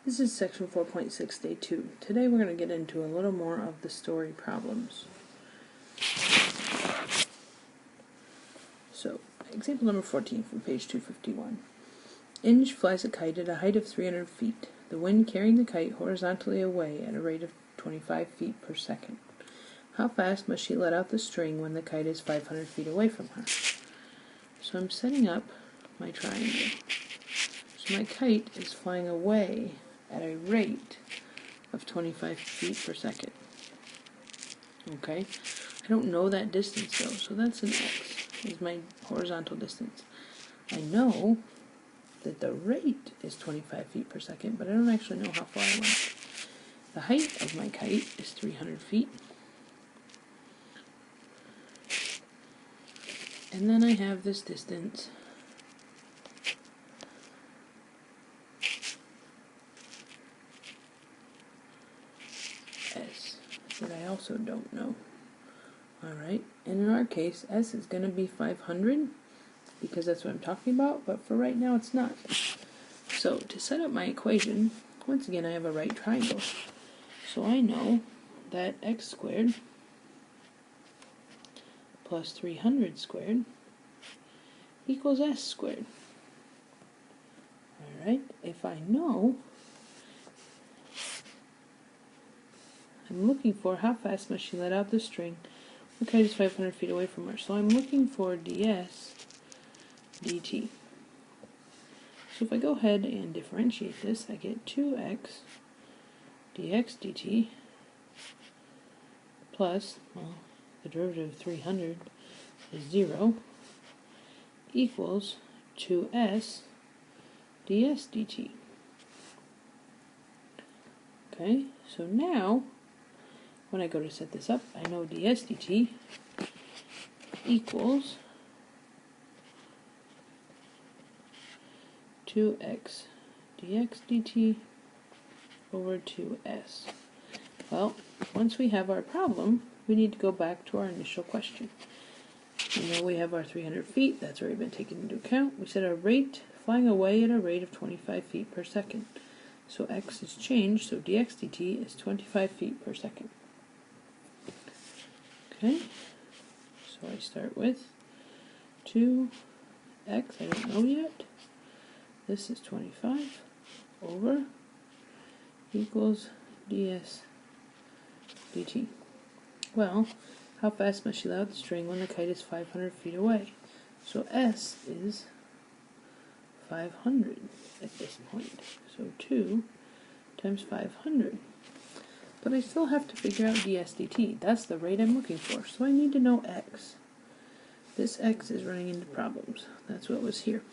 This is section 4.6, day 2. Today we're going to get into a little more of the story problems. So, example number 14 from page 251. Inge flies a kite at a height of 300 feet. The wind carrying the kite horizontally away at a rate of 25 feet per second. How fast must she let out the string when the kite is 500 feet away from her? So I'm setting up my triangle. So my kite is flying away at a rate of 25 feet per second. Okay, I don't know that distance though, so that's an x, is my horizontal distance. I know that the rate is 25 feet per second, but I don't actually know how far I went. The height of my kite is 300 feet. And then I have this distance S that I also don't know. Alright, and in our case, S is going to be 500 because that's what I'm talking about, but for right now it's not. So to set up my equation, once again I have a right triangle. So I know that x squared plus 300 squared equals s squared. Alright, if I know, I'm looking for how fast must she let out the string. The kite is 500 feet away from her, so I'm looking for ds dt. So if I go ahead and differentiate this, I get 2x dx dt plus, well, the derivative of 300 is 0, equals 2s ds dt. Okay, so now, when I go to set this up, I know ds dt equals 2x dx dt over 2s. Well, once we have our problem, we need to go back to our initial question. We know we have our 300 feet, that's already been taken into account. We set our rate, flying away at a rate of 25 feet per second. So x is changed, so dx dt is 25 feet per second. Okay, so I start with 2x, I don't know yet. This is 25 over equals ds dt. Well, how fast must she let out the string when the kite is 500 feet away? So s is 500 at this point. So 2 times 500. But I still have to figure out ds dt. That's the rate I'm looking for. So I need to know x. This x is running into problems. That's what was here.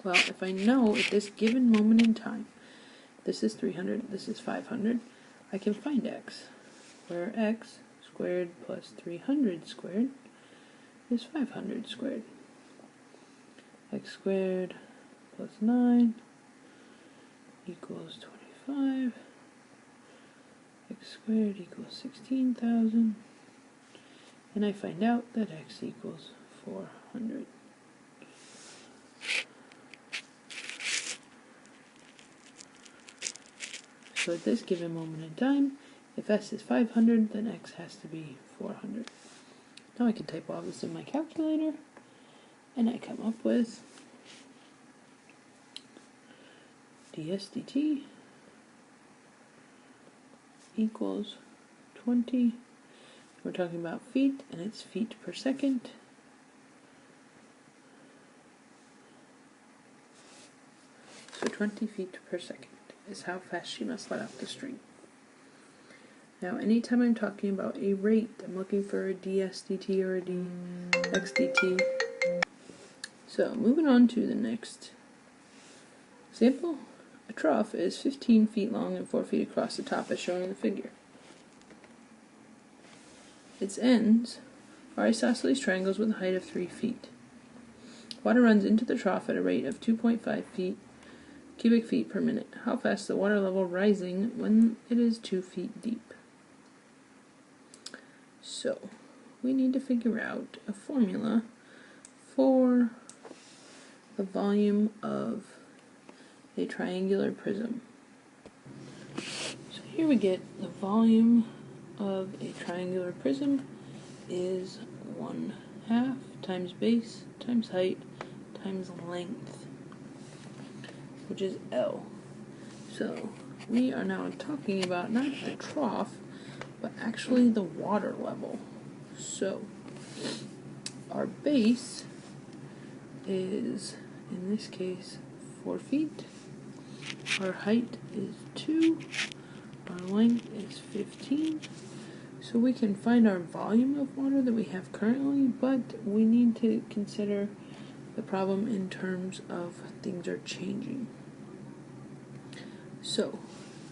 Well, if I know at this given moment in time, this is 300, this is 500, I can find x, where x squared plus 300 squared is 500 squared. X squared plus 9 equals 25. X squared equals 16,000. And I find out that x equals 400. So at this given moment in time, if s is 500, then x has to be 400. Now I can type all this in my calculator, and I come up with ds dt equals 20. We're talking about feet, and it's feet per second. So 20 feet per second is how fast she must let out the string. Now, anytime I'm talking about a rate, I'm looking for a ds dt or a dx dt. So, moving on to the next example. A trough is 15 feet long and 4 feet across the top as shown in the figure. Its ends are isosceles triangles with a height of 3 feet. Water runs into the trough at a rate of 2.5 cubic feet per minute. How fast is the water level rising when it is 2 feet deep? So, we need to figure out a formula for the volume of a triangular prism. here we get the volume of a triangular prism is 1/2 times base times height times length, which is L. So we are now talking about not the trough, but actually the water level. So our base is, in this case, 4 feet. Our height is 2. Our length is 15. So we can find our volume of water that we have currently, but we need to consider the problem in terms of things are changing. So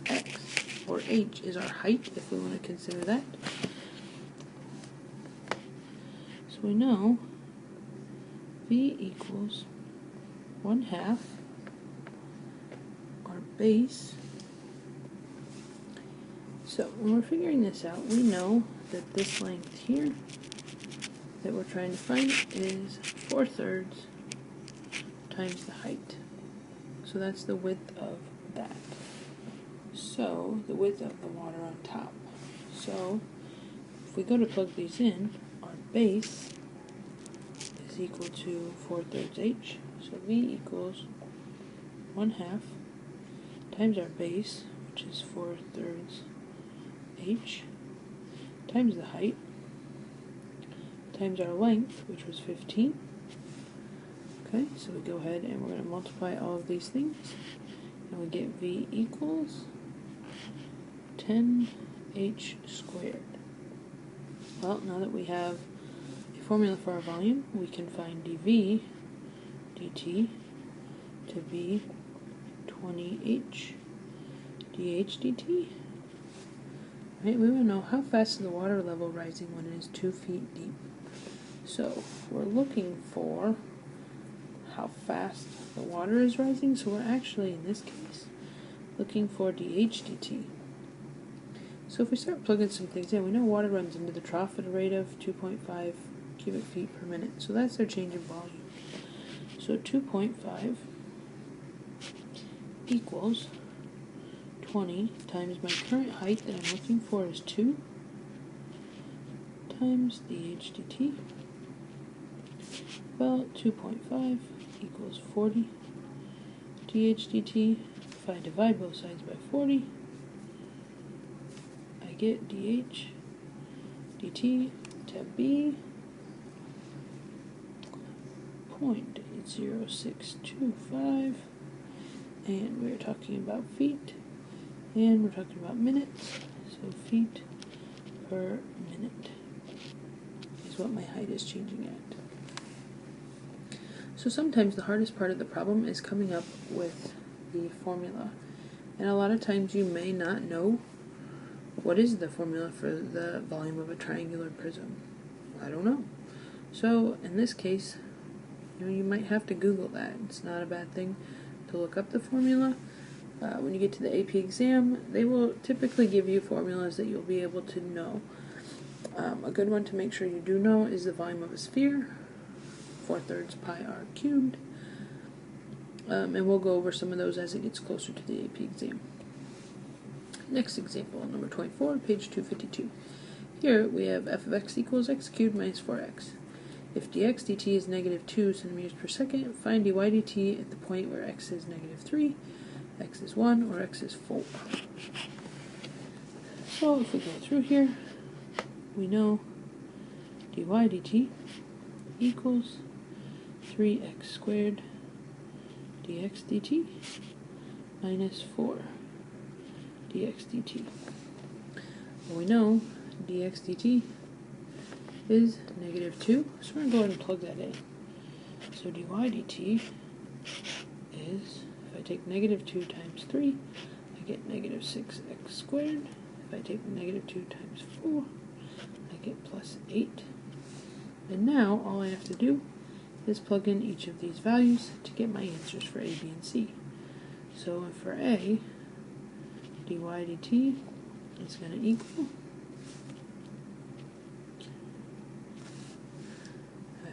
x, or h, is our height, if we want to consider that. So we know v equals 1/2 our base. So when we're figuring this out, we know that this length here that we're trying to find is 4/3 times the height. So that's the width of that. So the width of the water on top. So if we go to plug these in, our base is equal to 4/3 h. So v equals 1/2 times our base, which is 4/3 h, times the height, times our length, which was 15. Okay, so we go ahead and we're going to multiply all of these things, and we get v equals 10h squared. Well, now that we have a formula for our volume, we can find dv dt to be 20h dh dt. Right, we want to know how fast is the water level rising when it is 2 feet deep. So we're looking for how fast the water is rising, so we're actually, in this case, looking for dh dt. So if we start plugging some things in, we know water runs into the trough at a rate of 2.5 cubic feet per minute. So that's our change in volume. So 2.5 equals 20 times my current height that I'm looking for is 2 times dh dt. Well, 2.5 equals 40 dh dt. If I divide both sides by 40, I get dh dt to be 0.0625, and we're talking about feet, and we're talking about minutes, so feet per minute is what my height is changing at. So sometimes the hardest part of the problem is coming up with the formula, and a lot of times you may not know what is the formula for the volume of a triangular prism. I don't know. So in this case, you might have to Google that. It's not a bad thing to look up the formula. When you get to the AP exam, they will typically give you formulas that you'll be able to know. A good one to make sure you do know is the volume of a sphere, 4/3 pi r cubed. And we'll go over some of those as it gets closer to the AP exam. Next example, number 24, page 252. Here we have f of x equals x cubed minus 4x. If dx dt is negative 2 centimeters per second, find dy dt at the point where x is negative 3, x is 1, or x is 4. So if we go through here, we know dy dt equals 3x squared dx dt minus 4 dx dt. Well, we know dx dt is negative 2, so we're going to go ahead and plug that in. So dy dt is, if I take negative 2 times 3, I get negative 6x squared. If I take negative 2 times 4, I get plus 8. And now all I have to do is plug in each of these values to get my answers for A, B, and C. So for A, dy dt is going to equal,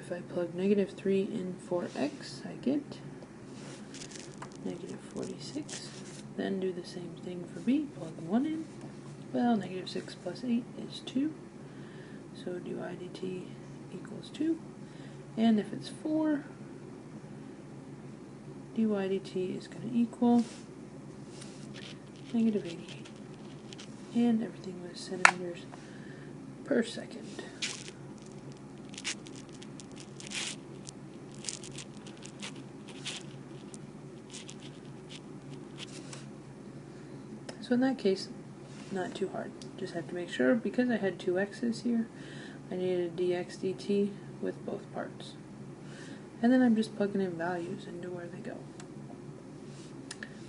if I plug negative 3 in for x, I get negative 46 Then do the same thing for b, plug 1 in. Well, negative 6 plus 8 is 2. So dy dt equals 2. And if it's 4, dy dt is going to equal negative 88. And everything was centimeters per second. So in that case, not too hard. Just have to make sure, because I had two x's here, I needed a dx dt with both parts. And then I'm just plugging in values into where they go.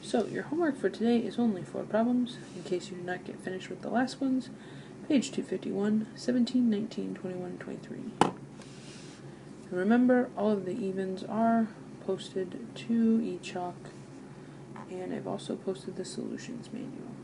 So your homework for today is only 4 problems, in case you did not get finished with the last ones. Page 251, 17, 19, 21, 23. And remember, all of the evens are posted to eChalk, and I've also posted the solutions manual.